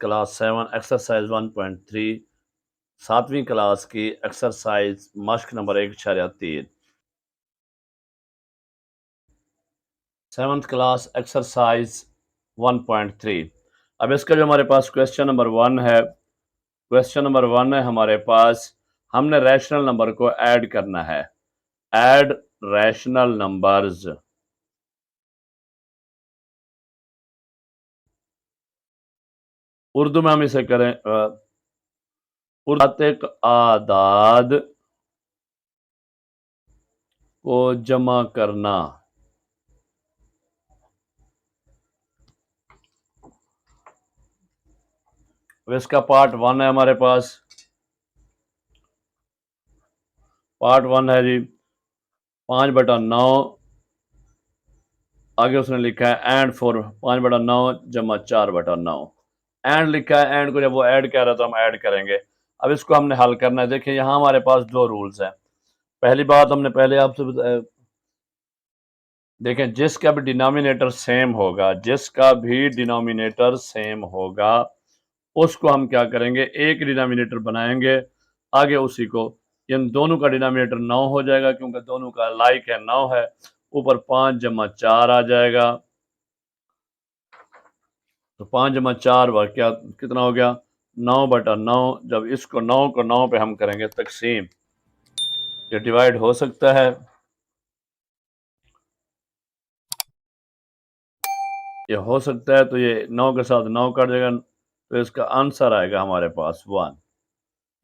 Class 7 exercise 1.3 सातवीं class की exercise मश्क नंबर 1.3 7th क्लास एक्सरसाइज 1.3। अब इसका जो हमारे पास क्वेश्चन नंबर 1 है, क्वेश्चन नंबर 1 है हमारे पास, हमने रैशनल नंबर को ऐड करना है। Add rational numbers. उर्दू में हम इसे करें मुतलाक़ आदाद को जमा करना। अब इसका पार्ट 1 है हमारे पास, पार्ट 1 है जी 5/9, आगे उसने लिखा है एंड फॉर 5/9 जमा 4/9। एंड लिखा है, एंड को जब वो ऐड कह रहा है तो हम ऐड करेंगे। अब इसको हमने हल करना है। देखिए यहाँ हमारे पास दो रूल्स हैं। पहली बात हमने पहले आपसे देखें, जिसका भी डिनोमिनेटर सेम होगा, जिसका भी डिनोमिनेटर सेम होगा उसको हम क्या करेंगे, एक डिनोमिनेटर बनाएंगे, आगे उसी को, इन दोनों का डिनोमिनेटर 9 हो जाएगा क्योंकि दोनों का लाइक है 9 है, ऊपर 5 जमा 4 आ जाएगा। तो 5 जमा 4 क्या कितना हो गया, 9/9। जब इसको 9 को 9 पे हम करेंगे तकसीम, ये डिवाइड हो सकता है, ये हो सकता है, तो ये 9 के साथ 9 कट जाएगा, तो इसका आंसर आएगा हमारे पास 1।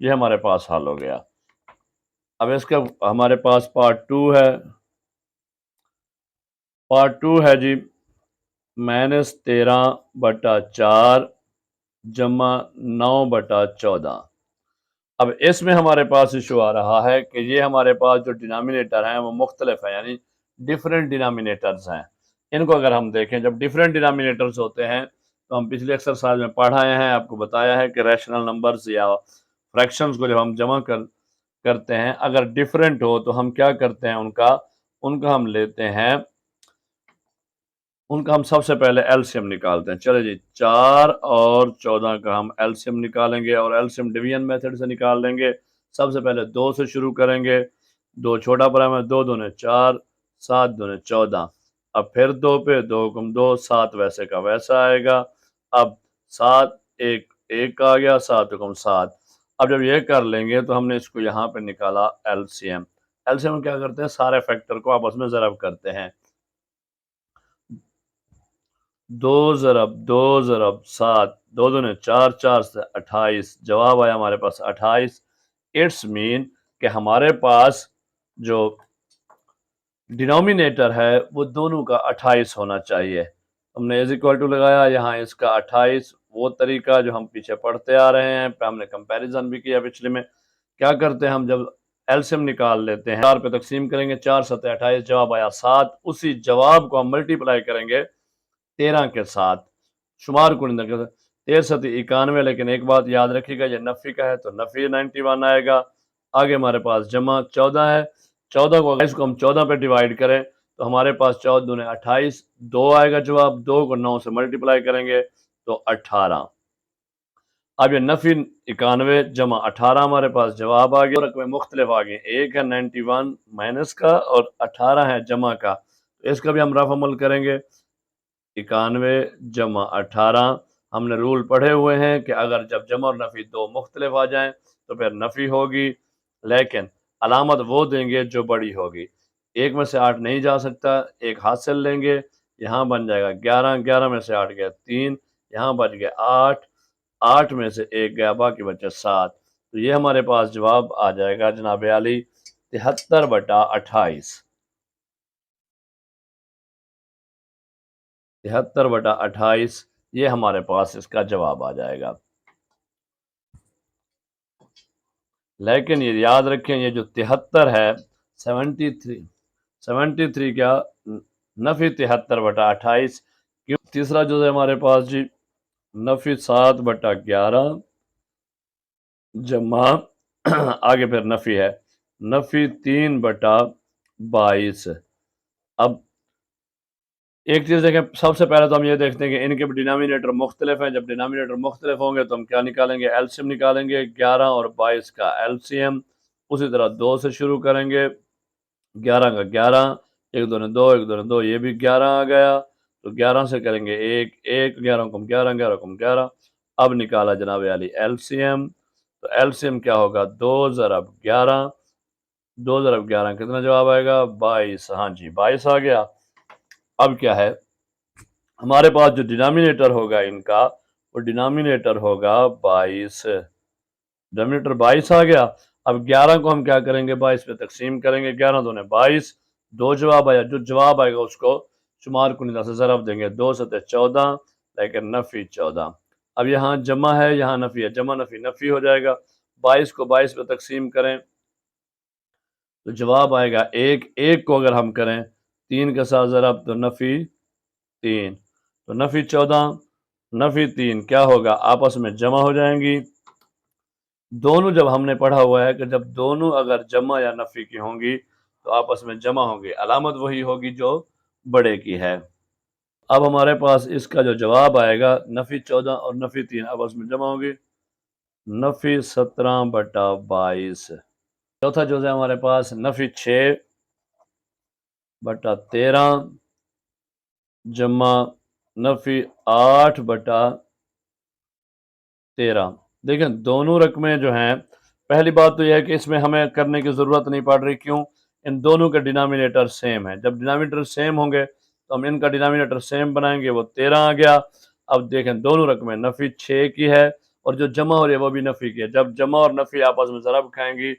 ये हमारे पास हल हो गया। अब इसका हमारे पास पार्ट 2 है। पार्ट 2 है जी -13/4 जमा 9/14। अब इसमें हमारे पास इशू आ रहा है कि ये हमारे पास जो डिनोमिनेटर हैं वो मुख्तलिफ हैं, यानी डिफरेंट डिनोमिनेटर्स हैं। इनको अगर हम देखें, जब डिफरेंट डिनोमिनेटर्स होते हैं तो हम पिछले एक्सरसाइज में पढ़ाए हैं, आपको बताया है कि रैशनल नंबर्स या फ्रैक्शंस को जब हम जमा करते हैं, अगर डिफरेंट हो तो हम क्या करते हैं, उनका हम लेते हैं, उनका हम सबसे पहले एलसीएम निकालते हैं। चले जी, 4 और 14 का हम एलसीएम निकालेंगे और एलसीएम डिवीजन मेथड से निकाल लेंगे। सबसे पहले 2 से शुरू करेंगे, 2 छोटा प्राइम है, 2 दूने 4, 7 दूने 14। अब फिर 2 पे 2 गुम 2, 7 वैसे का वैसा आएगा। अब 7 1 1 आ गया, 7 गुम 7। अब जब ये कर लेंगे तो हमने इसको यहाँ पे निकाला एलसीएम। एलसीएम क्या करते हैं, सारे फैक्टर को आपस में ज़रब करते हैं। 2 ज़रब 2 ज़रब 7, 2 दूने 4, 4 से 28, जवाब आया हमारे पास 28। इट्स मीन कि हमारे पास जो डिनोमिनेटर है वो दोनों का 28 होना चाहिए। हमने इज इक्वल टू लगाया, यहाँ इसका 28, वो तरीका जो हम पीछे पढ़ते आ रहे हैं, हमने कंपैरिजन भी किया पिछले में। क्या करते हैं हम, जब एलसीएम निकाल लेते हैं, 4 पे तकसीम करेंगे, 4 7 28, जवाब आया 7। उसी जवाब को हम मल्टीप्लाई करेंगे 13 के साथ, शुमार को 13 7 91। लेकिन एक बात याद रखिएगा, ये नफी का है तो नफी 91 आएगा। आगे हमारे पास जमा 14 है, 14 को इसको हम 14 पे डिवाइड करें तो हमारे पास 14 दूने 28, 2 आएगा जवाब। 2 को 9 से मल्टीप्लाई करेंगे तो 18। अब ये नफी 91 जमा 18 हमारे पास जवाब आ गया। रकमें मुख्तलिफ आ गई, एक है 91 माइनस का और 18 है जमा का, तो इसका भी हम रफ अमल करेंगे। 91 जमा 18, हमने रूल पढ़े हुए हैं कि अगर जब जमा और नफ़ी दो मुख्तलिफ आ जाएं तो फिर नफ़ी होगी, लेकिन अलामत वो देंगे जो बड़ी होगी। 1 में से 8 नहीं जा सकता, एक हाथ से लेंगे, यहाँ बन जाएगा 11, 11 में से 8 गया 3, यहाँ बच गया 8, 8 में से 1 गया, बाकी बचे 7। तो ये हमारे पास जवाब आ जाएगा जनाब आली 73/28। 73/28 ये हमारे पास इसका जवाब आ जाएगा। लेकिन ये याद रखें, ये जो 73 है, 73 क्या, नफी 73/28। क्यों, तीसरा जो है हमारे पास जी नफी 7/11 जमा आगे फिर नफी है, नफी 3/22। अब ایک چیز دیکھیں، سب سے پہلے تو ہم یہ دیکھتے ہیں کہ ان کے ڈینامینیٹر مختلف ہیں. جب ڈینامینیٹر مختلف ہوں گے تو ہم کیا نکالیں گے؟ ایل سی ایم نکالیں گے. 11 اور 22 کا ایل سی ایم. اسی طرح 2 سے شروع کریں گے. 11 کا 11، ایک دو نے 2، ایک دو نے 2، یہ بھی 11 آ گیا. تو 11 سے کریں گے 1 1، 11 کم 11، 11 کم 11. اب نکالا جناب علی ایل سی ایم. تو ایل سی ایم کیا ہوگا؟ 2 ضرب 11. 2 ضرب 11 کتنا جواب آئے گا؟ 22. ہاں جی 22 آ گیا. اب کیا ہے ہمارے پاس جو ڈینامینیٹر ہوگا ان کا، وہ ڈینامینیٹر ہوگا 22. ڈینامینیٹر 22 آ گیا. اب 11 کو ہم کیا کریں گے؟ 22 پہ تقسیم کریں گے. 11 دونے 22. 2 جواب آیا. جو جواب آئے گا اس کو شمار کنندہ سے ضرب دیں گے. 2 ستے 14، لیکن نفی 14. اب یہاں جمع ہے، یہاں نفی ہے. جمع نفی نفی ہو جائے گا. 22 کو 22 پہ تقسیم کریں تو جواب آئے گا 1. 1 کو اگر ہم کریں 3 کے ساتھ ضرب تو نفی 3. تو نفی 14 نفی 3 کیا ہوگا؟ آپس میں جمع ہو جائیں گی. دونوں جب ہم نے پڑھا ہوا ہے کہ جب دونوں اگر جمع یا نفی کی ہوں گی تو آپس میں جمع ہوں گی. علامت وہی ہوگی جو بڑے کی ہے. اب ہمارے پاس اس کا جو جواب آئے گا، نفی 14 اور نفی 3 آپس میں جمع ہوگی. نفی 17/22. چوتھا جو ہے ہمارے پاس نفی 6/13 جمع نفی 8/13. دیکھیں دونوں رقمیں جو ہیں، پہلی بات تو یہ ہے کہ اس میں ہمیں کرنے کی ضرورت نہیں پڑ رہی. کیوں؟ ان دونوں کے ڈینامینیٹر سیم ہیں. جب ڈینامینیٹر سیم ہوں گے تو ہم ان کا ڈینامینیٹر سیم بنائیں گے. وہ 13 آ گیا. اب دیکھیں دونوں رقمیں نفی 6 کی ہے اور جو جمع ہو رہی ہے وہ بھی نفی کی ہے. جب جمع اور نفی آپس میں ضرب کھائیں گی،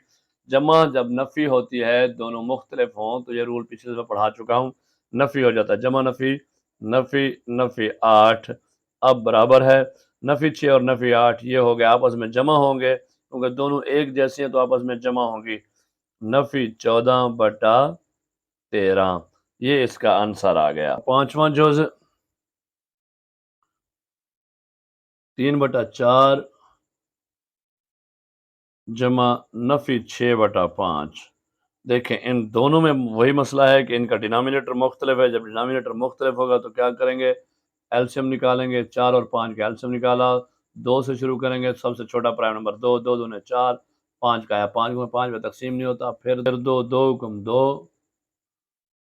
جمع جب نفی ہوتی ہے دونوں مختلف ہوں تو یہ رول پچھلے دفعہ پڑھا چکا ہوں، نفی ہو جاتا ہے. جمع نفی نفی نفی 8. اب برابر ہے نفی 6 اور نفی 8، یہ ہو گیا آپس میں جمع ہوں گے کیونکہ دونوں ایک جیسی ہیں تو آپس میں جمع ہوں گی. نفی 14/13. یہ اس کا آنسر آ گیا. پانچواں جز 3/4 جمع نفی 6/5. دیکھیں ان دونوں میں وہی مسئلہ ہے کہ ان کا ڈینامینیٹر مختلف ہے. جب ڈینامینیٹر مختلف ہوگا تو کیا کریں گے؟ ایل سی ایم نکالیں گے. 4 اور 5 کا ایل سی ایم نکالا. 2 سے شروع کریں گے. سب سے چھوٹا پرائم نمبر 2، 2 دونے 4، 5 کا آیا. 5 کو 5 پہ تقسیم نہیں ہوتا. پھر 2، 2 کم 2،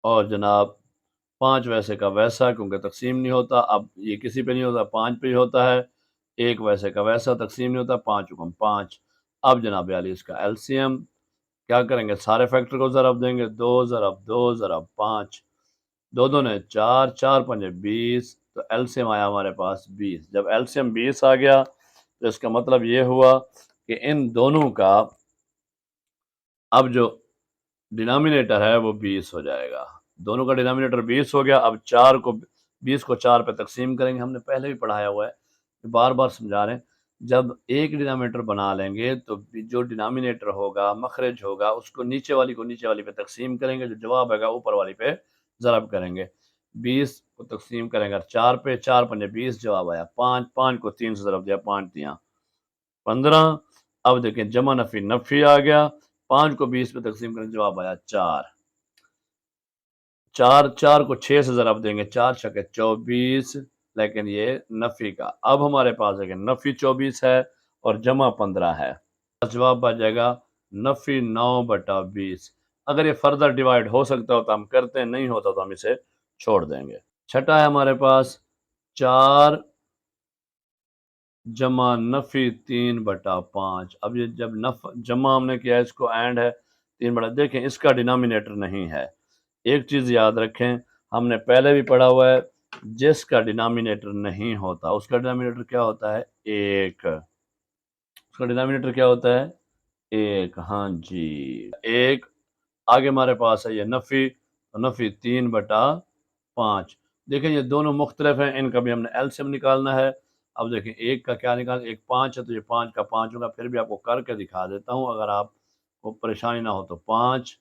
اور جناب 5 ویسے کا ویسا کیونکہ تقسیم نہیں ہوتا. اب یہ کسی پہ نہیں ہوتا، 5 پہ ہی ہوتا ہے. 1 ویسے کا ویسا تقسیم نہیں ہوتا. 5 کم 5. اب جناب علی اس کا ایل سی ایم کیا کریں گے؟ سارے فیکٹر کو ضرب دیں گے. 2 ضرب 2 ضرب 5. 2 دونے 4، 4 پنجے 20. تو ایل سی ایم آیا ہمارے پاس 20. جب ایل سی ایم 20 آ گیا تو اس کا مطلب یہ ہوا کہ ان دونوں کا اب جو ڈینامینیٹر ہے وہ 20 ہو جائے گا. دونوں کا ڈینامینیٹر 20 ہو گیا. اب 20 کو 4 پہ تقسیم کریں گے. ہم نے پہلے بھی پڑھایا ہوا ہے، بار بار سمجھا رہے ہیں. جب ایک ڈینامینیٹر بنا لیں گے تو جو ڈینامینیٹر ہوگا، مخرج ہوگا، اس کو نیچے والی پہ تقسیم کریں گے. جو جواب آئے گا اوپر والی پہ ضرب کریں گے. 20 کو تقسیم کریں گے 4 پہ، 4 پنجے 20 جواب آیا. 5 کو 3 سے ضرب دیا، 5 دیا 15. اب دیکھیں جمع نفی نفی آ گیا. 5 کو 20 پہ تقسیم کریں جواب آیا 4. 4 کو 6 سے ضرب دیں گے. 4 چھکے 24، لیکن یہ نفی کا. اب ہمارے پاس ہے کہ نفی 24 ہے اور جمع 15 ہے. جواب آ جائے گا نفی 9/20. اگر یہ فردر ڈیوائیڈ ہو سکتا ہو تو ہم کرتے ہیں، نہیں ہوتا تو ہم اسے چھوڑ دیں گے. چھٹا ہے ہمارے پاس 4 جمع نفی 3/5. اب یہ جب جمع ہم نے کیا ہے، اس کو اینڈ ہے 3 دیکھیں اس کا ڈینامینیٹر نہیں ہے. ایک چیز یاد رکھیں، ہم نے پہلے بھی پڑھا ہوا ہے، جس کا ڈینامینیٹر نہیں ہوتا اس کا ڈینامینیٹر کیا ہوتا ہے؟ 1. اس کا ڈینامینیٹر کیا ہوتا ہے؟ 1. ہاں جی 1. آگے ہمارے پاس ہے یہ نفی 3/5. دیکھیں یہ دونوں مختلف ہیں، ان کا بھی ہم نے ایل سی ایم نکالنا ہے. اب دیکھیں 1 کا کیا نکال، 1 5 ہے تو یہ 5 کا 5 ہوگا. پھر بھی آپ کو کر کے دکھا دیتا ہوں اگر آپ کو پریشانی نہ ہو تو. 5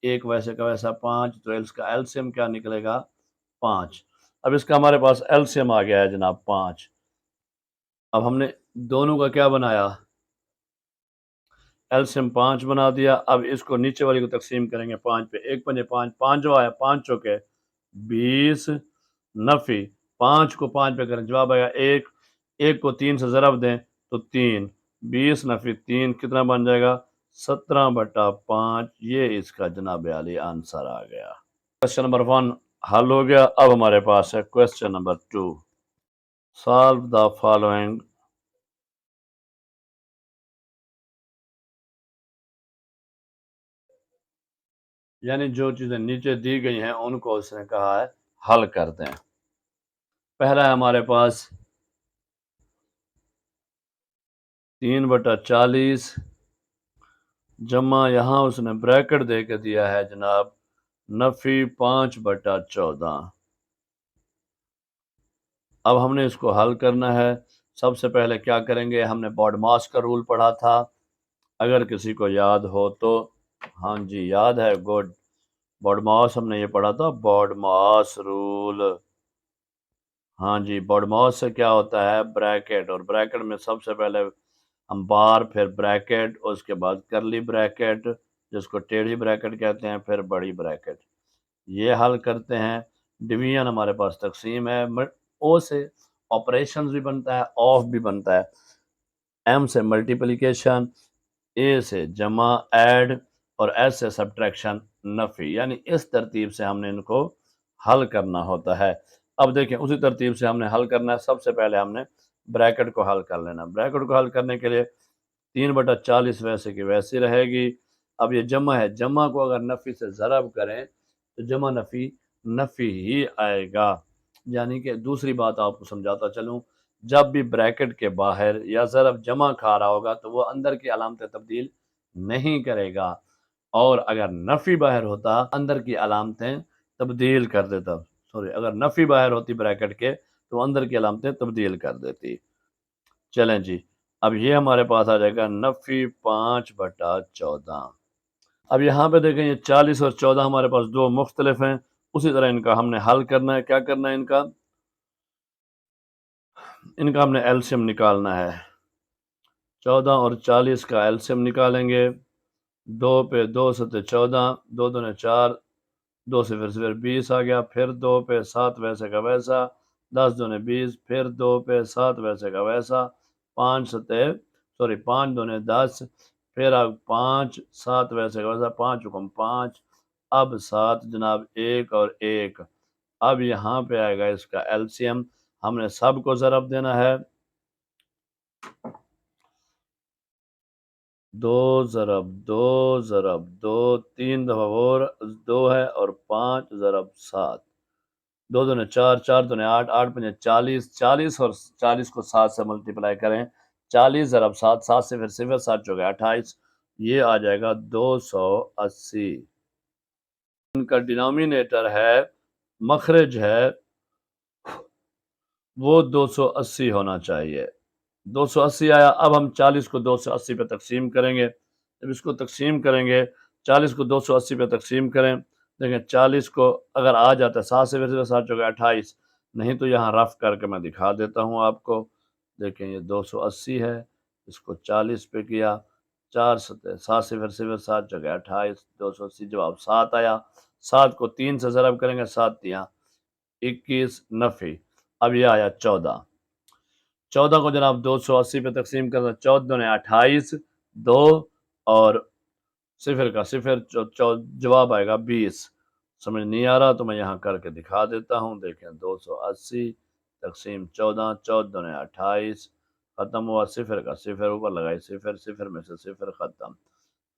1 ویسے کا ویسا 5، تو اس کا ایل سی ایم کیا نکلے گا؟ 5. اب اس کا ہمارے پاس ایل سی ایم آ گیا ہے جناب 5. اب ہم نے دونوں کا کیا بنایا؟ ایل سی ایم 5 بنا دیا. اب اس کو نیچے والی کو تقسیم کریں گے 5 پہ. 1 پنجے 5، 5 جو آیا 5 چوکے 20، نفی 5 کو 5 پہ کریں جواب آئے گا 1، 1 کو 3 سے ضرب دیں تو 3، 20 نفی 3 کتنا بن جائے گا 17/5، یہ اس کا جناب عالی آنسر آ گیا۔ کوشچن نمبر 1 حل ہو گیا۔ اب ہمارے پاس ہے question number 2، solve the following. یعنی جو چیزیں نیچے دی گئی ہیں ان کو اس نے کہا ہے حل کر دیں۔ پہلا ہے ہمارے پاس 3/40 جمع یہاں اس نے بریکٹ دے کے دیا ہے جناب نفی 5/14۔ اب ہم نے اس کو حل کرنا ہے۔ سب سے پہلے کیا کریں گے، ہم نے باڈ ماس کا رول پڑھا تھا، اگر کسی کو یاد ہو تو۔ ہاں جی یاد ہے، گڈ۔ باڈ ماس ہم نے یہ پڑھا تھا، باڈ ماس رول۔ ہاں جی، باڈ ماس سے کیا ہوتا ہے بریکٹ، اور بریکٹ میں سب سے پہلے ہم بار، پھر بریکٹ، اس کے بعد کرلی بریکٹ جس کو ٹیڑھی بریکٹ کہتے ہیں، پھر بڑی بریکٹ، یہ حل کرتے ہیں۔ ڈویژن ہمارے پاس تقسیم ہے، او سے آپریشنز بھی بنتا ہے، آف بھی بنتا ہے، ایم سے ملٹیپلیکیشن، اے سے جمع ایڈ، اور ایس سے سبٹریکشن نفی، یعنی اس ترتیب سے ہم نے ان کو حل کرنا ہوتا ہے۔ اب دیکھیں اسی ترتیب سے ہم نے حل کرنا ہے۔ سب سے پہلے ہم نے بریکٹ کو حل کر لینا۔ بریکٹ کو حل کرنے کے لیے 3/40 ویسے کی ویسی رہے گی۔ اب یہ جمع ہے، جمع کو اگر نفی سے ضرب کریں تو جمع نفی نفی ہی آئے گا۔ یعنی کہ دوسری بات آپ کو سمجھاتا چلوں، جب بھی بریکٹ کے باہر یا ضرب جمع کھا رہا ہوگا تو وہ اندر کی علامتیں تبدیل نہیں کرے گا، اور اگر نفی باہر ہوتا اندر کی علامتیں تبدیل کر دیتا۔ اگر نفی باہر ہوتی بریکٹ کے تو اندر کی علامتیں تبدیل کر دیتی۔ چلیں جی، اب یہ ہمارے پاس آ جائے گا نفی 5/14۔ اب یہاں پہ دیکھیں یہ 40 اور 14 ہمارے پاس دو مختلف ہیں، اسی طرح ان کا ہم نے حل کرنا ہے۔ کیا کرنا ہے، ان کا ہم نے ایلسیم نکالنا ہے۔ 14 اور 40 کا ایلسیم نکالیں گے، 2 پہ 2 7 14، 2 2 4، 2 صفر صفر 20 آ گیا، پھر 2 پہ 7 ویسے کا ویسا، 10 2 20، پھر 2 پہ 7 ویسے کا ویسا، 5 2 10، پھر اب 5 7 ویسے کا ویسا، 5 حکم 5، اب 7 جناب 1 اور 1۔ اب یہاں پہ آئے گا اس کا ایلسیم، ہم نے سب کو ضرب دینا ہے، 2 ضرب 2 ضرب 2، 3 دفعہ اور 2 ہے، اور 5 ضرب 7، 2 2 4، 4 2 8، 8 5 40، 40 اور 40 کو 7 سے ملٹیپلائی کریں، 40 ضرب 7، 7 صفر صفر، 7 چوکے 28، یہ آ جائے گا 280۔ ان کا ڈینامینیٹر ہے، مخرج ہے، وہ 280 ہونا چاہیے۔ 280 آیا، اب ہم 40 کو 280 پہ تقسیم کریں گے۔ جب اس کو تقسیم کریں گے، 40 کو 280 پہ تقسیم کریں، دیکھیں 40 کو اگر آ جاتا ہے 7 سے پھر 7 چوکے 28، نہیں تو یہاں رف کر کے میں دکھا دیتا ہوں آپ کو۔ دیکھیں یہ 280 ہے، اس کو 40 پہ کیا، 4 7 سے پھر 7 چوکے 28، 280 جواب 7 آیا۔ 7 کو 3 سے ضرب کریں گے، 7 3 21 نفی۔ اب یہ آیا 14، 14 کو جناب 280 پہ تقسیم کرنا، 14 2 28، 2 اور صفر کا صفر، جواب آئے گا 20۔ سمجھ نہیں آ رہا تو میں یہاں کر کے دکھا دیتا ہوں، دیکھیں 280 تقسیم 14، 14 2 28، ختم ہوا، صفر کا صفر اوپر لگائی صفر، صفر میں سے صفر ختم،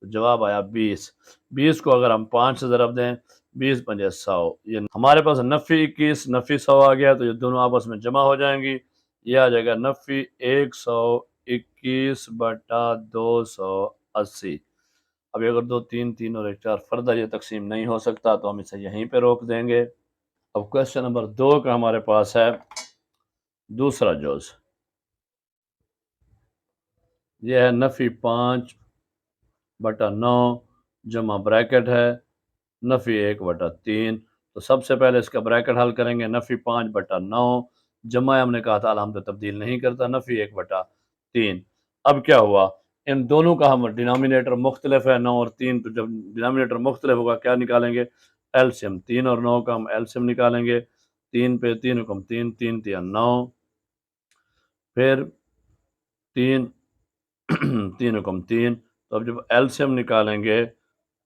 تو جواب آیا 20۔ 20 کو اگر ہم 5 سے ضرب دیں، 20 5 100، یہ ہمارے پاس نفی 21 نفی 100 آ گیا، تو یہ دونوں آپس میں جمع ہو جائیں گی، یہ آ جائے گا نفی 121/280۔ اب اگر 2 3 3 اور 1 4 فردر یہ تقسیم نہیں ہو سکتا تو ہم اسے یہیں پہ روک دیں گے۔ اب کوشچن نمبر 2 کا ہمارے پاس ہے دوسرا جوز، یہ ہے نفی 5/9 جمع بریکٹ ہے نفی 1/3۔ تو سب سے پہلے اس کا بریکٹ حل کریں گے، نفی 5/9 جمع ہم نے کہا تھا علامت تبدیل نہیں کرتا، نفی 1/3۔ اب کیا ہوا، ان دونوں کا ہم ڈینامینیٹر مختلف ہے، 9 اور 3، تو جب ڈینامینیٹر مختلف ہوگا کیا نکالیں گے، ایلسیم۔ 3 اور 9 کا ہم ایلسیم نکالیں گے، 3 पे 3 हुक्म 3, 3 तिया 9, फिर 3 3 हुक्म 3। तो अब जब एलसीएम निकालेंगे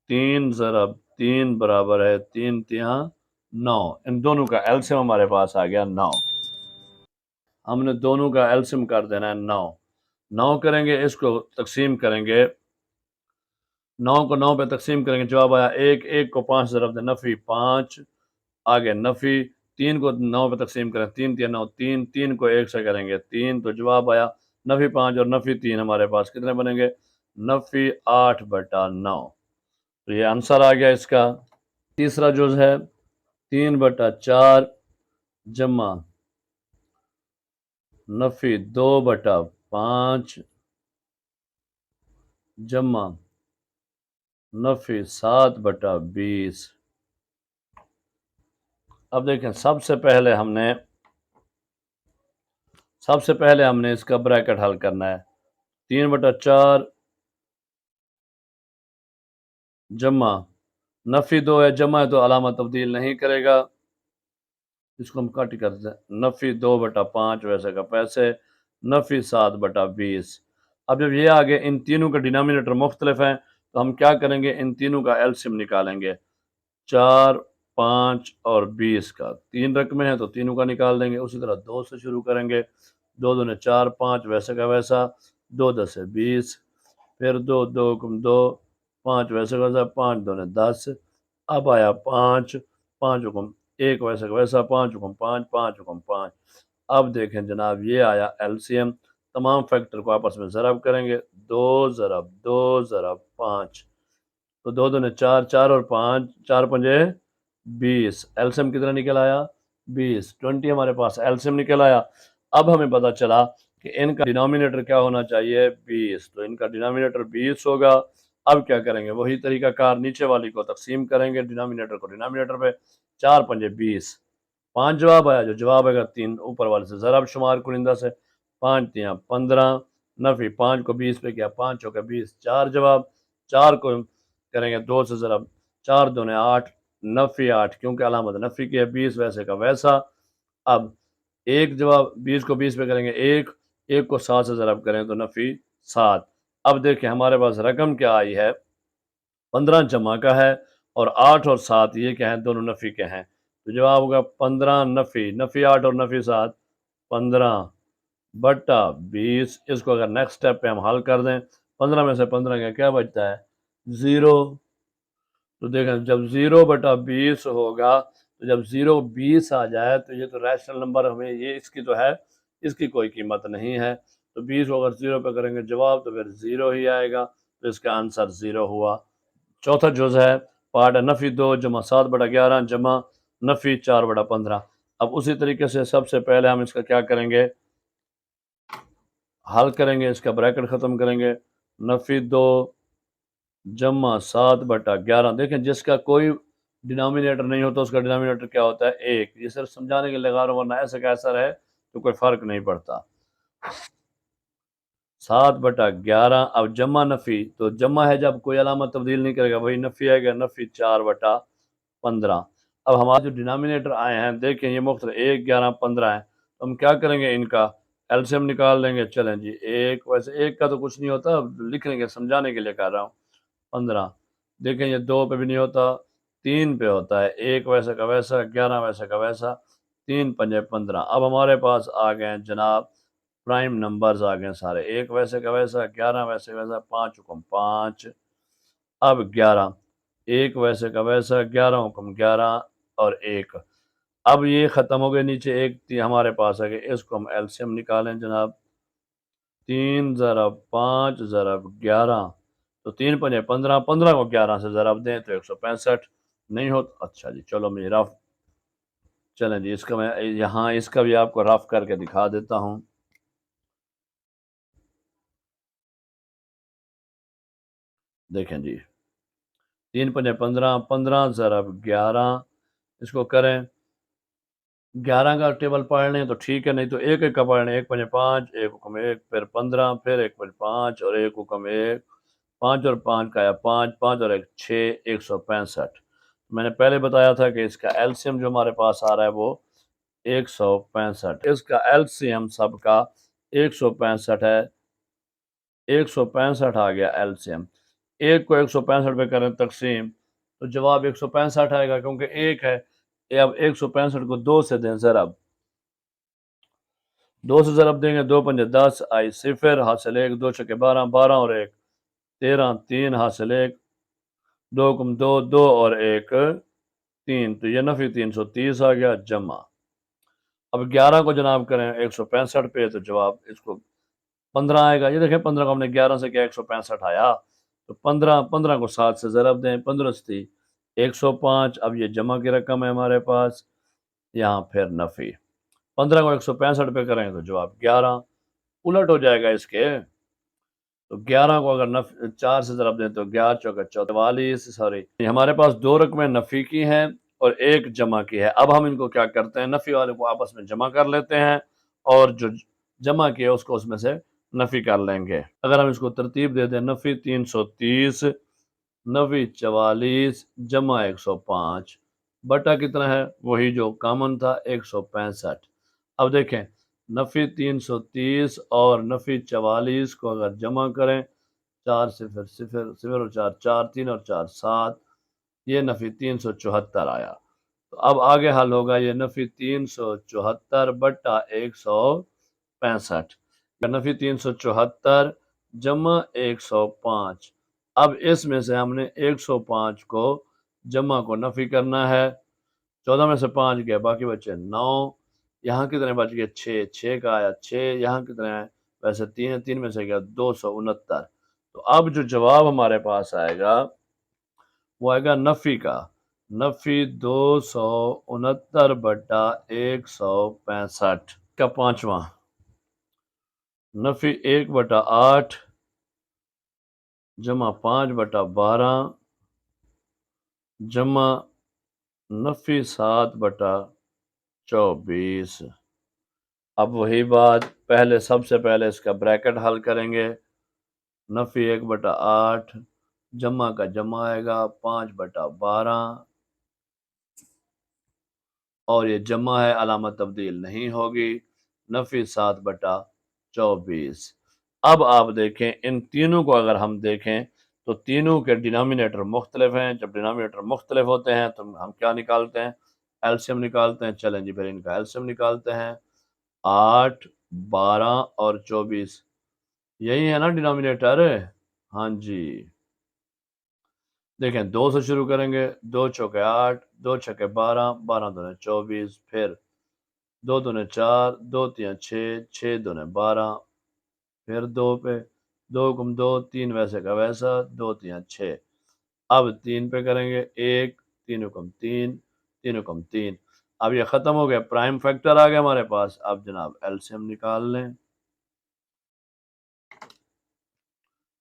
3 ज़रब 3 बराबर है 3 तिया 9। इन दोनों का एलसीएम हमारे पास आ गया 9। हमने दोनों का एलसीएम कर देना है 9। 9 करेंगे, इसको तकसीम करेंगे, 9 को 9 पे तकसीम करेंगे, जवाब आया 1। 1 को 5 ज़रब दे नफ़ी 5, आगे नफ़ी। 3 को 9 पे तकसीम करें, 3 तिया 9, 3। 3 को 1 से करेंगे 3, तो जवाब आया नफ़ी 5 और नफ़ी 3। हमारे पास कितने बनेंगे? नफ़ी 8/9। तो ये आंसर आ गया इसका। तीसरा जुज़ है 3/4 जमा नफ़ी 2/5 जमा नफ़ी 7/20। अब देखें, सबसे पहले हमने इसका ब्रैकेट हल करना है। 3/4 जमा नफ़ी 2 है, जमा है तो अलामत तब्दील नहीं करेगा, इसको हम कट कर दें। नफ़ी 2/5 वैसे का पैसे, नफ़ी 7/20। अब जब ये आ गए, इन तीनों का डिनोमिनेटर मुख्तलिफ हैं, तो हम क्या करेंगे, इन तीनों का एलसीएम निकालेंगे। 4, 5 और 20 का 3 रकमें हैं तो तीनों का निकाल देंगे। उसी तरह 2 से शुरू करेंगे, 2 दूने 4, 5 वैसे का वैसा, 2 10 है 20, फिर 2 2 हुक्म 2, 5 वैसे का वैसा, 5 दूने 10। अब आया 5, 5 हुक्म 1 वैसे का वैसा, 5 हुक्म 5, 5 हुक्म 5। अब देखें जनाब, ये आया एलसीएम। तमाम फैक्टर को आपस में ज़रब करेंगे, 2 ज़रब 2 ज़रब 5, तो 2 दूने 4, 4 और 5, 4 पंजे 20। एलसीएम कितना निकल आया? 20। 20 हमारे पास एलसीएम निकल आया। अब हमें पता चला कि इनका डिनोमिनेटर क्या होना चाहिए? 20। तो इनका डिनोमिनेटर 20 होगा। अब क्या करेंगे, वही तरीका कार, नीचे वाली को तकसीम करेंगे, डिनोमिनेटर को डिनोमिनेटर पे, 4 पंजे 20। 5 जवाब आया, जो जवाब आएगा 3 ऊपर वाले से ज़रब शुमार कुनिंदा से, 5 तिया 15, नफ़ी 5 को 20 पे किया, 5 चौके 20, 4 जवाब। 4 को करेंगे 2 से ज़रब, 4 दूने 8, नफ़ी 8, क्योंकि अलामत नफ़ी की है, 20 वैसे का वैसा। अब एक जवाब, 20 को 20 पे करेंगे 1, 1 को 7 से ज़रब करें तो नफ़ी 7। अब देखें हमारे पास रकम क्या आई है, 15 जमा का है, और 8 और 7 ये क्या है, दोनों नफ़ी के हैं। तो जवाब होगा 15 नफ़ी, नफ़ी 8 और नफ़ी 7, 15/20। इसको अगर नेक्स्ट स्टेप पे हम हल कर दें, 15 में से 15 का क्या बचता है? 0। तो देखें, जब 0/20 होगा, तो जब 0 20 आ जाए तो ये तो रैशनल नंबर, हमें ये इसकी तो है, इसकी कोई कीमत नहीं है। तो 20 को अगर 0 पे करेंगे जवाब, तो फिर 0 ही आएगा, तो इसका आंसर 0 हुआ। चौथा जुज़ है पार्ट है नफ़ी 2 जमा 7/11 जमा नफ़ी 4/15। अब उसी तरीके से सबसे पहले हम इसका क्या करेंगे, हल करेंगे, इसका ब्रैकेट ख़त्म करेंगे। नफ़ी 2 जमा 7/11। देखें, जिसका कोई डिनोमिनेटर नहीं होता उसका डिनोमिनेटर क्या होता है? 1। ये सिर्फ समझाने के लिए लगा रहा हूँ, वरना ऐसा का ऐसा रहे तो कोई फ़र्क नहीं पड़ता। 7/11। अब जमा नफ़ी, तो जमा है जब कोई अलामत तब्दील नहीं करेगा, वही नफ़ी आएगा, नफ़ी 4/15। अब हमारे जो डिनोमिनेटर आए हैं, देखें ये मुख्तलिफ 1, 11, 15 है, तो हम क्या करेंगे, इनका एलसीएम निकाल लेंगे। चलें जी, 1, वैसे 1 का तो कुछ नहीं होता, लिख लेंगे, समझाने के लिए कर रहा हूँ। 15, देखें ये 2 पे भी नहीं होता, 3 पे होता है, 1 वैसे का वैसा, 11 वैसे का वैसा, 3 पंजे 15। अब हमारे पास आ गए हैं जनाब प्राइम नंबर्स आ गए सारे, 1 वैसे का वैसा, 11 वैसे का वैसा, 5 हुक्म 5। अब 11, 1 वैसे का वैसा, 11 हुक्म 11 और 1। अब ये ख़त्म हो गए, नीचे 1 हमारे पास आ गए, इसको हम एलसीएम निकालें जनाब। 3 ज़रब 5 ज़रब 11, तो 3 पंजे 15, 15 को 11 से ज़रब दें तो 165 नहीं हो। अच्छा जी, चलो मैं रफ, चलें जी, इसका मैं यहाँ इसका भी आपको रफ करके दिखा देता हूँ। देखें जी, 3 पंजे 15, 15 ज़रब 11, इसको करें, 11 का टेबल पढ़ लें तो ठीक है, नहीं तो एक एक का पढ़ लें। 1 पंजे 5, 1 हुक्म 1, फिर 15, फिर 1 पंजे 5 और 1 हुक्म 1, 5 और 5 का आया 5, 5 और 1 6, 165। मैंने पहले बताया था कि इसका एलसीएम जो हमारे पास आ रहा है वो 165, اس کا LCM سب کا 165 ہے، 165 آ گیا LCM۔ ایک کو 165 پہ کریں تقسیم تو جواب 165 آئے گا، کیونکہ ایک ہے۔ اب 165 کو 2 سے دیں ضرب، 2 سے ضرب دیں گے، 2 پنجے 10 آئی 0 حاصل 1، 2 چھکے 12، 12 اور 1 13، 3 حاصل 1، 2 کم 2 2 اور 1 3، تو یہ نفی 330 آ گیا جمع۔ اب 11 کو جناب کریں 165 پہ تو جواب اس کو 15 آئے گا۔ یہ دیکھیں 15 کو ہم نے 11 سے کیا 165 آیا، تو 15 کو 7 سے ضرب دیں، 15 سے 105۔ اب یہ جمع کی رقم ہے ہمارے پاس، یہاں پھر نفی 15 کو 165 پہ کریں تو جواب 11 الٹ ہو جائے گا اس کے، تو 11 کو اگر 4 سے ضرب دیں تو 11 چوکے 44، سوری ہمارے پاس 2 رقمیں نفی کی ہیں اور 1 جمع کی ہے۔ اب ہم ان کو کیا کرتے ہیں، نفی والے کو آپس میں جمع کر لیتے ہیں اور جو جمع کیا اس کو اس میں سے نفی کر لیں گے۔ اگر ہم اس کو ترتیب دے دیں، نفی 330 نفی 44 جمع 105 بٹا کتنا ہے، وہی جو کامن تھا 165۔ اب دیکھیں نفی 330 اور نفی 44 کو اگر جمع کریں، 4 0 0 0 اور 4 4 3 اور 4 7، یہ نفی 374 آیا۔ تو اب آگے حل ہوگا یہ نفی 374 بٹا 165، نفی 374 جمع 105۔ اب اس میں سے ہم نے 105 کو جمع کو نفی کرنا ہے، 14 میں سے 5 گئے، باقی بچے 9، یہاں کتنے بچ گئے 6، 6 کا آیا 6، یہاں کتنے ہیں ویسے 3 ہے، 3 میں سے گیا 269۔ تو اب جو جواب ہمارے پاس آئے گا وہ آئے گا نفی کا، نفی 269 بٹا 165 کا پانچواں، نفی 1/8 جمع 5/12 جمع نفی 7/24۔ اب وہی بات، پہلے سب سے پہلے اس کا بریکٹ حل کریں گے، نفی 1/8 جمع کا جمع آئے گا 5/12 اور یہ جمع ہے علامت تبدیل نہیں ہوگی، نفی 7/24۔ اب آپ دیکھیں ان تینوں کو اگر ہم دیکھیں تو تینوں کے ڈینامینیٹر مختلف ہیں، جب ڈینامینیٹر مختلف ہوتے ہیں تو ہم کیا نکالتے ہیں، ایلسیم نکالتے ہیں۔ چلیں جی پھر ان کا ایلسیم نکالتے ہیں، 8 12 اور 24، یہی ہے نا ڈینامینیٹر، ہاں جی۔ دیکھیں 2 سے شروع کریں گے، 2 چوکے 8، 2 چھکے 12، 12 دونے 24، پھر 2 دونے 4، 2 تیاں 6، 6 دونے 12، پھر 2 پہ 2 کم 2 3 ویسے کا ویسا، 2 تیاں 6۔ اب 3 پہ کریں گے، 1 3 کم 3، 3 کم 3۔ اب یہ ختم ہو گیا، پرائم فیکٹر آ گیا ہمارے پاس۔ اب جناب ایلسیم نکال لیں،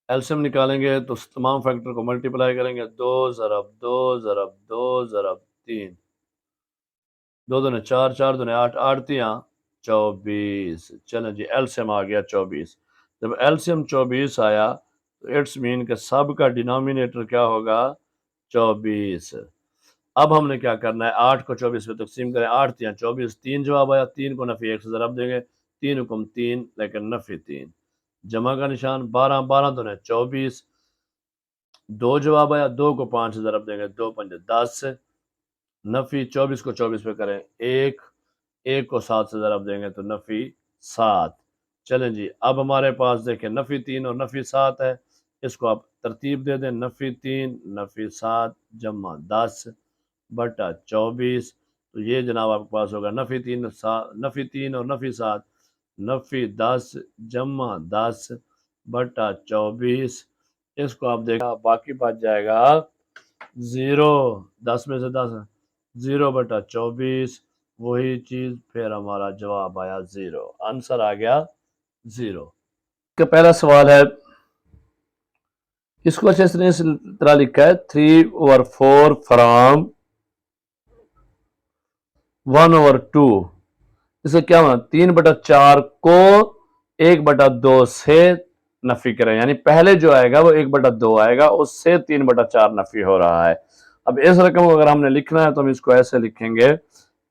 ایلسیم نکالیں گے تو تمام فیکٹر کو ملٹیپلائی کریں گے، 2 ضرب 2 ضرب 2 ضرب 3، 2 دونے 4، 4 دونے 8، 8 تیاں 24۔ چلیں جی ایلسیم آ گیا 24۔ جب ایلسیم 24 آیا تو اٹس مین کہ سب کا ڈینامینیٹر کیا ہوگا 24۔ اب ہم نے کیا کرنا ہے، 8 کو 24 پہ تقسیم کریں، 8 تیاں 24، 3 جواب آیا، 3 کو نفی 1 سے ضرب دیں گے، 3 کم 3 لیکن نفی 3، جمع کا نشان 12، 12 دونے 24، 2 جواب آیا، 2 کو 5 سے ضرب دیں گے، 2 پنجے 10، نفی 24 کو 24 پہ کریں 1، 1 کو 7 سے ضرب دیں گے تو نفی 7۔ چلیں جی اب ہمارے پاس دیکھیں نفی 3 اور نفی 7 ہے، اس کو آپ ترتیب دے دیں، نفی 3 نفی 7 جمع 10/24۔ تو یہ جناب آپ کے پاس ہوگا نفی 3 اور نفی 7 نفی 10 جمع 10/24۔ اس کو آپ دیکھیں باقی بچ جائے گا 0، 10 میں سے 10 0/24، وہی چیز پھر ہمارا جواب آیا 0، آنسر آ گیا 0۔ کا پہلا سوال ہے، اس کو اچھے سے اس طرح لکھا ہے 3/4 فرام 1/2، اسے کیا ہونا 3/4 کو 1/2 سے نفی کریں، یعنی پہلے جو آئے گا وہ 1/2 آئے گا، اس سے 3/4 نفی ہو رہا ہے۔ اب اس رقم کو اگر ہم نے لکھنا ہے تو ہم اس کو ایسے لکھیں گے،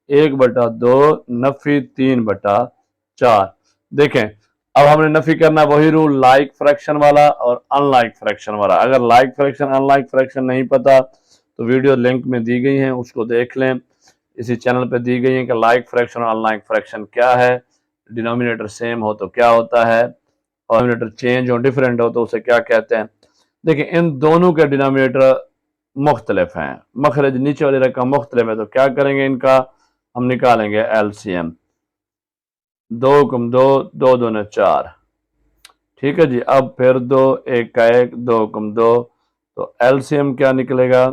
1/2 नफी 3/4। देखें अब हमने नफी करना है वही रूल लाइक फ्रैक्शन वाला और अनलाइक फ्रैक्शन वाला। अगर लाइक फ्रैक्शन अनलाइक फ्रैक्शन नहीं पता तो वीडियो लिंक में दी गई हैं, उसको देख लें। इसी चैनल पे दी गई है कि लाइक फ्रैक्शन और अनलाइक फ्रैक्शन क्या है, डिनोमिनेटर सेम हो तो क्या होता है, और डिनोमिनेटर चेंज हो डिफरेंट हो तो उसे क्या कहते हैं। देखिए इन दोनों के डिनोमिनेटर मुख्तलिफ हैं, मखरज नीचे वाली रकम मुख्तलिफ है, तो क्या करेंगे इनका हम निकालेंगे एलसीएम। 2 गुम 2, 2 दूने 4। ठीक है जी। अब फिर 2 1 का 1, 2 गुम 2, तो एलसीएम क्या निकलेगा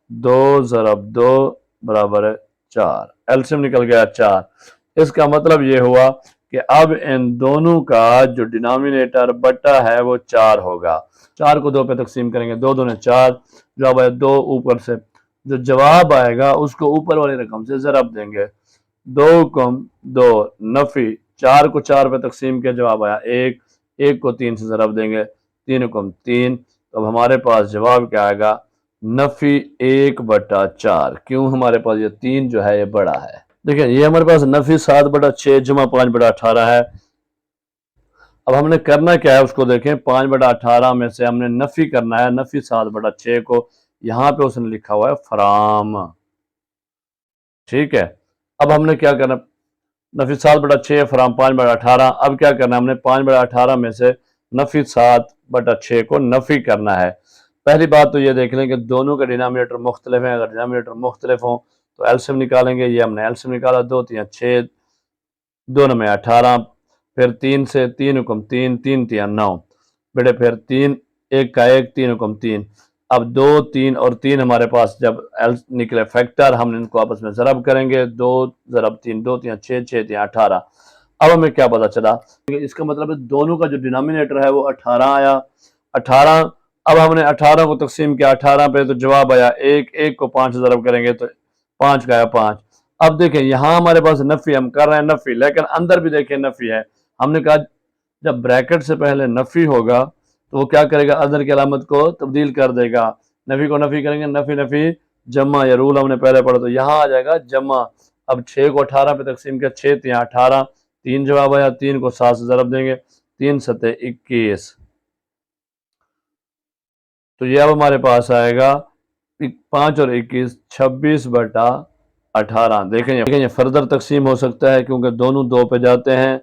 2 ज़रब 2 बराबर है 4। एलसीएम निकल गया 4। इसका मतलब ये हुआ कि अब इन दोनों का जो डिनोमिनेटर बटा है वो 4 होगा। 4 को 2 पे तकसीम करेंगे, 2 दूने 4, जवाब आया 2। ऊपर से जो जवाब आएगा उसको ऊपर वाली रकम से ज़रब देंगे। 2 कम 2 नफी 4 को 4 पे तकसीम किया, जवाब आया 1। 1 को 3 से ज़रब देंगे, 3 कम 3। तो अब हमारे पास जवाब क्या आएगा नफी 1/4। क्यों हमारे पास ये 3 जो है ये बड़ा है। देखिए ये हमारे पास नफी 7/6 जमा 5/18 है। अब हमने करना क्या है उसको देखें। 5/18 में से हमने नफी करना है नफी 7/6 को। यहां पे उसने लिखा हुआ है फराम। ठीक है। अब हमने क्या करना, नफी 7/6 फराम 5/18। अब क्या करना है हमने 5/18 में से नफी 7/6 को नफी करना है। पहली बात तो ये देख लें कि दोनों के डिनोमिनेटर मुख्तलिफ हैं। अगर डिनोमिनेटर मुख्तलिफ हों तो एलसीएम निकालेंगे। ये हमने एलसीएम निकाला, 2 3 6, 2 में 18, फिर 3 से 3 हुक्म 3, 3 3 9 बेटे, फिर 3 1 का 1, 3 हुक्म 3। अब 2 3 और 3 हमारे पास जब एल निकले फैक्टर, हम इनको आपस में ज़रब करेंगे। 2 ज़रब 3, 2 3 6, 6 3 18। अब हमें क्या पता चला, इसका मतलब है दोनों का जो डिनोमिनेटर है वो 18 आया। 18। अब हमने 18 को तकसीम किया 18 पे, तो जवाब आया 1। 1 को 5 से ज़रब करेंगे तो 5 का आया 5। अब देखें यहाँ हमारे पास नफी, हम कर रहे हैं नफी, लेकिन अंदर भी देखें नफी है। हमने कहा जब ब्रैकेट से पहले नफी होगा तो वो क्या करेगा, अंदर की अलामत को तब्दील कर देगा। नफी को नफी करेंगे, नफी नफी जमा, ये रूल हमने पहले पढ़ा, तो यहाँ आ जाएगा जमा। अब 6 को 18 पे तकसीम किया, 6 3 18, 3 जवाब आया। 3 को 7 से ज़रब देंगे, 3 7 21। तो ये अब हमारे पास आएगा 5 और 21 26/18। देखें ये फर्दर तकसीम हो सकता है क्योंकि दोनों 2 पे जाते हैं।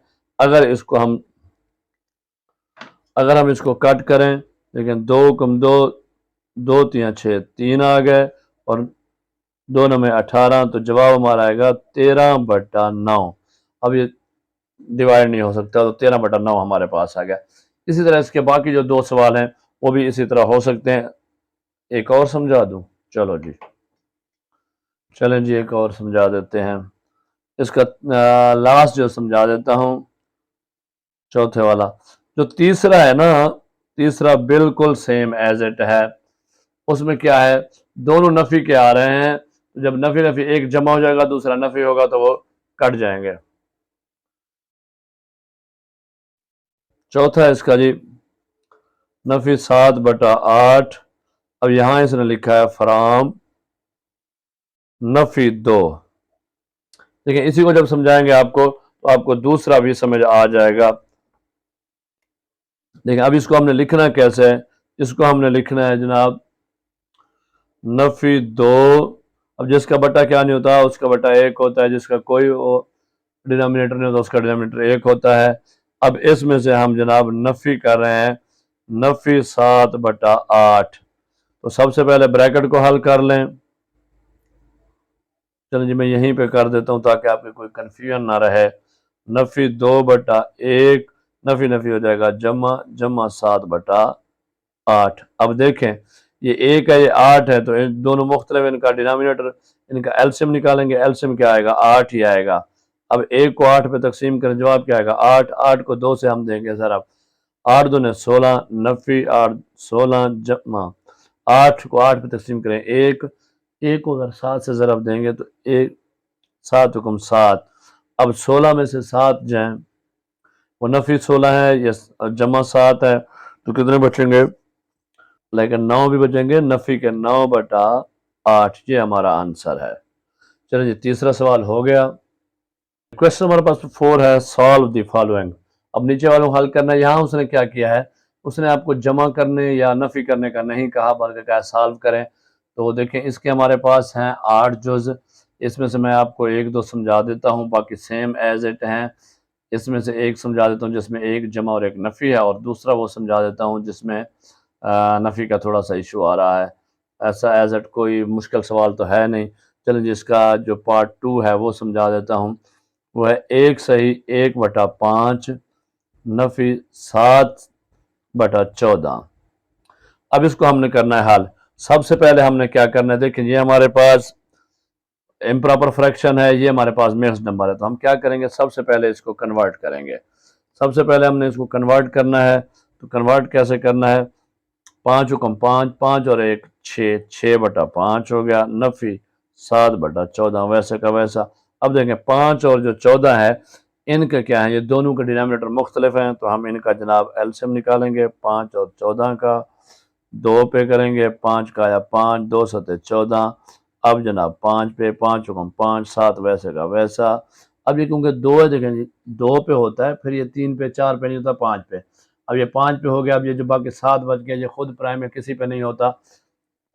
अगर हम इसको कट करें, लेकिन 2 कम 2, 2 3 6 3 आ गए, और 2 में 18, तो जवाब हमारा आएगा 13/9। अब ये डिवाइड नहीं हो सकता, तो 13/9 हमारे पास आ गया। इसी तरह इसके बाकी जो 2 सवाल हैं वो भी इसी तरह हो सकते हैं। एक और समझा दूं, चलो जी, चलें जी एक और समझा देते हैं। इसका लास्ट जो समझा देता हूं, चौथे वाला। जो तीसरा है ना, तीसरा बिल्कुल सेम एज इट है। उसमें क्या है, दोनों नफी के आ रहे हैं, तो जब नफी नफी एक जमा हो जाएगा दूसरा नफी होगा तो वो कट जाएंगे। चौथा इसका जी नफी 7/8। अब यहां इसने लिखा है फराम नफी 2। देखिए इसी को जब समझाएंगे आपको तो आपको दूसरा भी समझ आ जाएगा। देखिए अब इसको हमने लिखना कैसे है, इसको हमने लिखना है जनाब नफी 2। अब जिसका बटा क्या नहीं होता उसका बटा 1 होता है, जिसका कोई डिनोमिनेटर नहीं होता उसका डिनोमिनेटर 1 होता है। अब इसमें से हम जनाब नफी कर रहे हैं नफी 7/8। तो सबसे पहले ब्रैकेट को हल कर लें। चलो जी मैं यहीं पे कर देता हूं ताकि आपको कोई कंफ्यूजन ना रहे। नफी 2/1, नफी नफी हो जाएगा जमा, जमा 7/8। अब देखें ये 1 है ये 8 है, तो इन दोनों मुख्तलिफ, इनका डिनोमिनेटर, इनका एलसीएम निकालेंगे। एलसीएम क्या आएगा 8 ही आएगा। अब 1 को 8 पे तकसीम करें, जवाब क्या आएगा 8। 8 को 2 से हम देंगे सर, अब 8 दूने 16, नफी 8 16 जमा 8 को 8 पे तकसीम करें 1। 1 को अगर 7 से ज़रब देंगे तो 1 7 हुक्म 7। अब 16 में से 7 जाएं, वो नफी 16 है, ये जमा 7 है, तो कितने बचेंगे, लेकिन 9 भी बचेंगे। नफी के 9/8 ये हमारा आंसर है। चलिए जी, तीसरा सवाल हो गया। क्वेश्चन हमारे पास 4 है, सॉल्व द फॉलोइंग। अब नीचे वालों को हल करना है। यहाँ उसने क्या किया है, उसने आपको जमा करने या नफी करने का नहीं कहा, बल्कि कहा सॉल्व करें। तो देखें, इसके हमारे पास हैं 8 जुज। इसमें से मैं आपको एक दो समझा देता हूँ, बाकी सेम एज इट हैं। इसमें से एक समझा देता हूँ जिसमें एक जमा और एक नफ़ी है, और दूसरा वो समझा देता हूँ जिसमें नफ़ी का थोड़ा सा इशू आ रहा है। ऐसा एज इट कोई मुश्किल सवाल तो है नहीं। चलिए जिसका जो पार्ट 2 है वो समझा देता हूँ। वो है 1 सही 1/5 नफ़ी 7/14। अब इसको हमने करना है हल। सबसे पहले हमने क्या करना है, देखें ये हमारे पास इम्प्रॉपर फ्रैक्शन है, ये हमारे पास मिक्स्ड नंबर है। तो हम क्या करेंगे, सबसे पहले इसको कन्वर्ट करेंगे। सबसे पहले हमने इसको कन्वर्ट करना है। तो कन्वर्ट कैसे करना है, 5 हुक्म 5, 5 और 1 6, 6/5 हो गया, नफ़ी 7/14, वैसे का वैसा। अब देखें 5 और जो 14 है, इनका क्या है, ये दोनों के डिनोमिनेटर मुख्तलिफ हैं, तो हम इनका जनाब एलसीएम निकालेंगे। 5 और 14 का 2 पे करेंगे, 5 का आया 5, 2 सते 14। अब जनाब 5 पे, 5 हुक्म 5, 7 वैसे का वैसा। अब ये क्योंकि 2 है, देखें जी 2 पे होता है, फिर ये 3 पे 4 पे नहीं होता, 5 पे। अब ये 5 पे हो गया। अब ये जो बाकी 7 बच गया, ये खुद प्राइम है, किसी पे नहीं होता,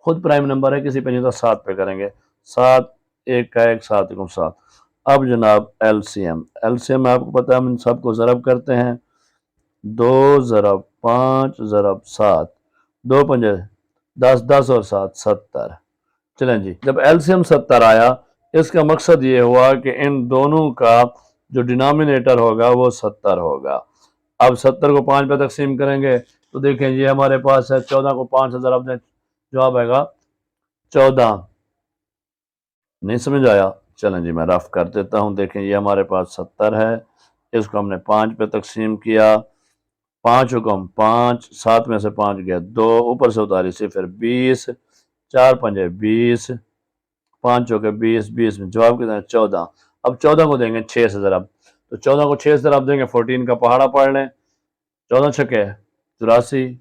खुद प्राइम नंबर है, किसी पे नहीं होता, 7 पे करेंगे। 7 1 का 1, 7 हुक्म 7। अब जनाब एलसीएम, एलसीएम आपको पता है हम इन सबको ज़रब करते हैं। 2 ज़रब 5 ज़रब 7, 2 पंजे 10, 10 और 7 70। चलें जी, जब एलसीएम 70 आया, इसका मकसद ये हुआ कि इन दोनों का जो डिनोमिनेटर होगा वो 70 होगा। अब 70 को 5 पे तकसीम करेंगे, तो देखें ये हमारे पास है 14 को 5 से ज़रब दें, जवाब आएगा 14। नहीं समझ आया, चलें जी मैं रफ कर देता हूँ। देखें ये हमारे पास 70 है, इसको हमने 5 पे तकसीम किया। 5 हुक्म 5, 7 में से 5 गया 2, ऊपर से उतारी सिफर 20, 4 पंजे 20, 5 हो गए 20, 20 में जवाब कितना है 14। अब 14 को देंगे 6 से ज़रब, तो 14 को 6 से ज़रब देंगे, 14 का पहाड़ा पढ़ लें। 14 छक्के 84।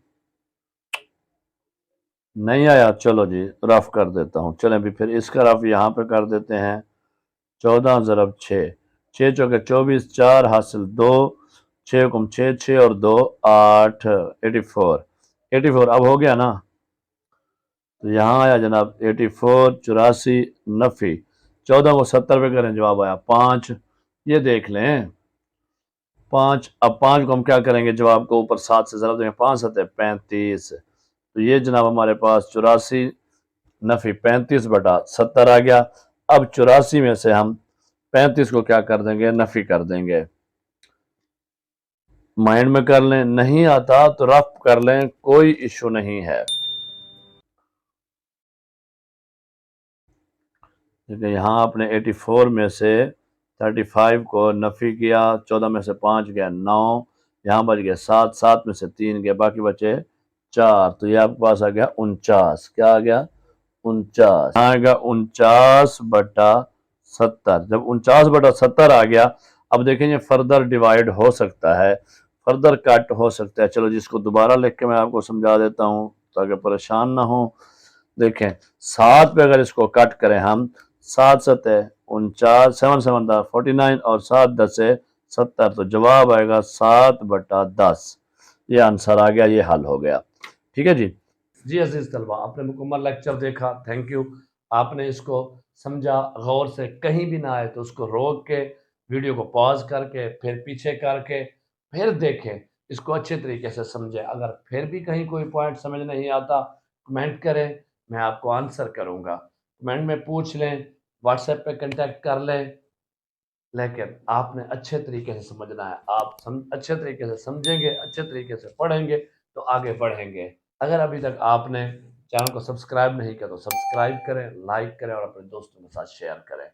नहीं आया, चलो जी रफ कर देता हूँ। चलें भी फिर इसका रफ यहाँ पे कर देते हैं। 14 ज़रब 6, 6 चौके 24, 4 हासिल 2, 6 हुक्म 6, 6 और 2 8, 84। 84 अब हो गया ना, तो यहाँ आया जनाब 84, 84 नफ़ी। 14 को 70 पे करें, जवाब आया 5। ये देख लें 5। अब 5 को हम क्या करेंगे, जवाब को ऊपर 7 से ज़रब देंगे, 5 7 35। तो ये जनाब हमारे पास 84 नफ़ी 35/70 आ गया। अब 84 में से हम 35 को क्या कर देंगे, नफ़ी कर देंगे। माइंड में कर लें, नहीं आता तो रफ कर लें, कोई इशू नहीं है। देखिए यहाँ आपने 84 में से 35 को नफ़ी किया, 14 में से 5 गया 9, यहाँ बच गया 7, 7 में से 3 गया, बाकी बचे 4। तो ये आपके पास आ गया 49। क्या आ गया, 49 आएगा, 49/70। जब 49/70 आ गया, अब देखेंगे फर्दर डिवाइड हो सकता है, फर्दर कट हो सकता है। चलो जिसको दोबारा लिख के मैं आपको समझा देता हूँ ताकि परेशान ना हो। देखें 7 पे अगर इसको कट करें हम, 7 7 49, 7 7 49 और 7 10 70, तो जवाब आएगा 7/10। ये आंसर आ गया, ये हल हो गया। ठीक है जी। जी अजीज तलबा, आपने मुकम्मल लेक्चर देखा, थैंक यू। आपने इसको समझा, गौर से, कहीं भी ना आए तो उसको रोक के, वीडियो को पॉज करके, फिर पीछे करके, फिर देखें, इसको अच्छे तरीके से समझें। अगर फिर भी कहीं कोई पॉइंट समझ नहीं आता, कमेंट करें, मैं आपको आंसर करूँगा। कमेंट में पूछ लें, व्हाट्सएप पे कांटेक्ट कर लें, लेकिन आपने अच्छे तरीके से समझना है। आप अच्छे तरीके से समझेंगे, अच्छे तरीके से पढ़ेंगे, तो आगे बढ़ेंगे। अगर अभी तक आपने चैनल को सब्सक्राइब नहीं किया तो सब्सक्राइब करें, लाइक करें और अपने दोस्तों के साथ शेयर करें।